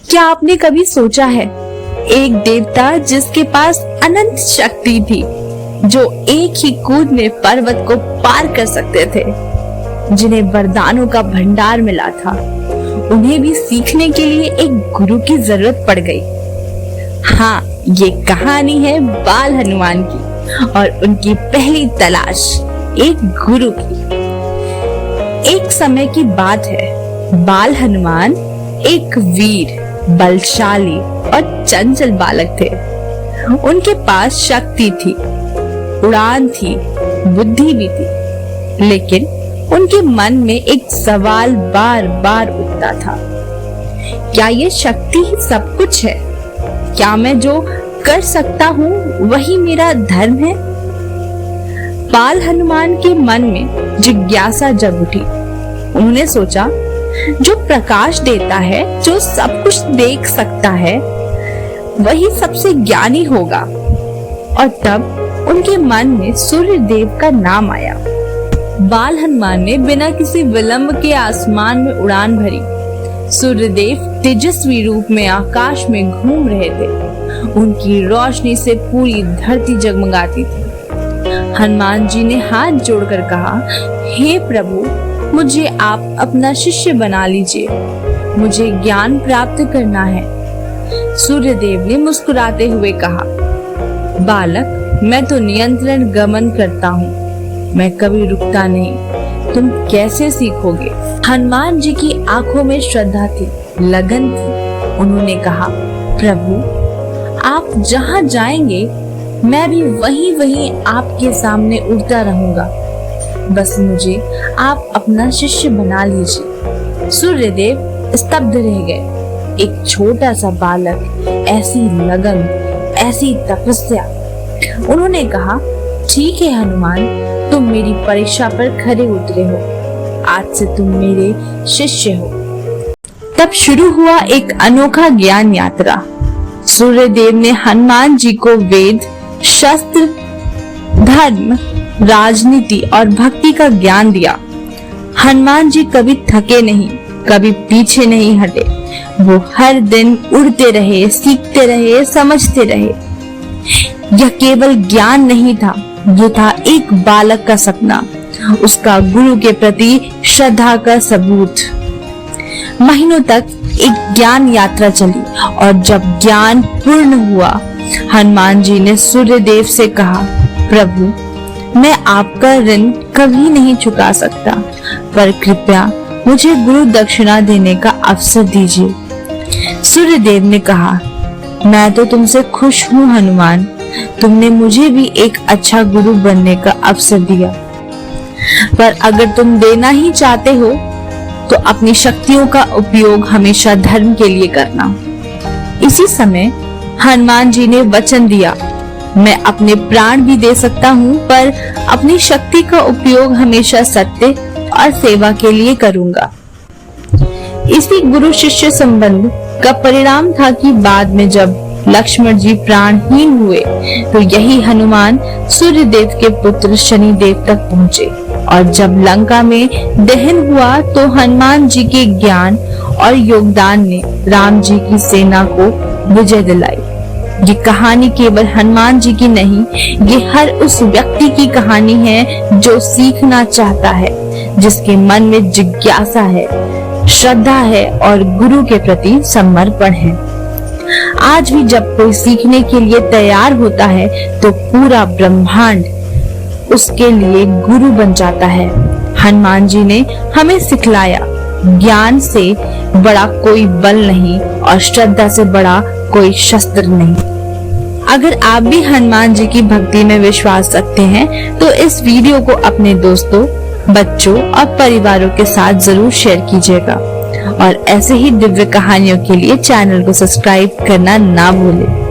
क्या आपने कभी सोचा है, एक देवता जिसके पास अनंत शक्ति थी, जो एक ही कूद में पर्वत को पार कर सकते थे, जिन्हें वरदानों का भंडार मिला था, उन्हें भी सीखने के लिए एक गुरु की जरूरत पड़ गई। हाँ, ये कहानी है बाल हनुमान की और उनकी पहली तलाश एक गुरु की। एक समय की बात है, बाल हनुमान एक वीर, बलशाली और चंचल बालक थे। उनके पास शक्ति थी, उड़ान थी, बुद्धि भी थी, लेकिन उनके मन में एक सवाल बार बार उठता था, क्या ये शक्ति ही सब कुछ है? क्या मैं जो कर सकता हूँ वही मेरा धर्म है? बाल हनुमान के मन में जिज्ञासा जग उठी। उन्होंने सोचा, जो प्रकाश देता है, जो सब कुछ देख सकता है, वही सबसे ज्ञानी होगा। और तब उनके मन में सूर्य देव का नाम आया। बाल हनुमान ने बिना किसी विलंब के आसमान में उड़ान भरी। सूर्य देव तेजस्वी रूप में आकाश में घूम रहे थे। उनकी रोशनी से पूरी धरती जगमगाती थी। हनुमान जी ने हाथ जोड़कर कहा, हे प्रभु, मुझे आप अपना शिष्य बना लीजिए, मुझे ज्ञान प्राप्त करना है। सूर्य देव ने मुस्कुराते हुए कहा, बालक, मैं तो नियंत्रण गमन करता हूँ, मैं कभी रुकता नहीं, तुम कैसे सीखोगे? हनुमान जी की आंखों में श्रद्धा थी, लगन थी। उन्होंने कहा, प्रभु, आप जहाँ जाएंगे मैं भी वहीं आपके सामने उड़ता रहूंगा, बस मुझे आप अपना शिष्य बना लीजिए। सूर्यदेव स्तब्ध रह गए। एक छोटा सा बालक, ऐसी लगन, ऐसी तपस्या। उन्होंने कहा, ठीक है हनुमान, तुम मेरी परीक्षा पर खरे उतरे हो, आज से तुम मेरे शिष्य हो। तब शुरू हुआ एक अनोखा ज्ञान यात्रा। सूर्यदेव ने हनुमान जी को वेद, शस्त्र, धर्म, राजनीति और भक्ति का ज्ञान दिया। हनुमान जी कभी थके नहीं, कभी पीछे नहीं हटे। वो हर दिन उड़ते रहे, सीखते रहे, समझते रहे। यह केवल ज्ञान नहीं था, ये था एक बालक का सपना, उसका गुरु के प्रति श्रद्धा का सबूत। महीनों तक एक ज्ञान यात्रा चली और जब ज्ञान पूर्ण हुआ, हनुमान जी ने सूर्यदेव से कहा, प्रभु, मैं आपका ऋण कभी नहीं चुका सकता, पर कृपया मुझे गुरु दक्षिणा देने का अवसर दीजिए। सूर्यदेव ने कहा, मैं तो तुमसे खुश हूँ हनुमान, तुमने मुझे भी एक अच्छा गुरु बनने का अवसर दिया, पर अगर तुम देना ही चाहते हो तो अपनी शक्तियों का उपयोग हमेशा धर्म के लिए करना। इसी समय हनुमान जी ने वचन दिया, मैं अपने प्राण भी दे सकता हूँ, पर अपनी शक्ति का उपयोग हमेशा सत्य और सेवा के लिए करूंगा। इसी गुरु शिष्य संबंध का परिणाम था कि बाद में जब लक्ष्मण जी प्राणहीन हुए तो यही हनुमान सूर्यदेव के पुत्र शनिदेव तक पहुँचे, और जब लंका में दहन हुआ तो हनुमान जी के ज्ञान और योगदान ने राम जी की सेना को विजय दिलाई। ये कहानी केवल हनुमान जी की नहीं, ये हर उस व्यक्ति की कहानी है जो सीखना चाहता है, जिसके मन में जिज्ञासा है, श्रद्धा है और गुरु के प्रति समर्पण है। आज भी जब कोई सीखने के लिए तैयार होता है तो पूरा ब्रह्मांड उसके लिए गुरु बन जाता है। हनुमान जी ने हमें सिखलाया, ज्ञान से बड़ा कोई बल नहीं और श्रद्धा से बड़ा कोई शस्त्र नहीं। अगर आप भी हनुमान जी की भक्ति में विश्वास रखते हैं तो इस वीडियो को अपने दोस्तों, बच्चों और परिवारों के साथ जरूर शेयर कीजिएगा, और ऐसे ही दिव्य कहानियों के लिए चैनल को सब्सक्राइब करना ना भूलें।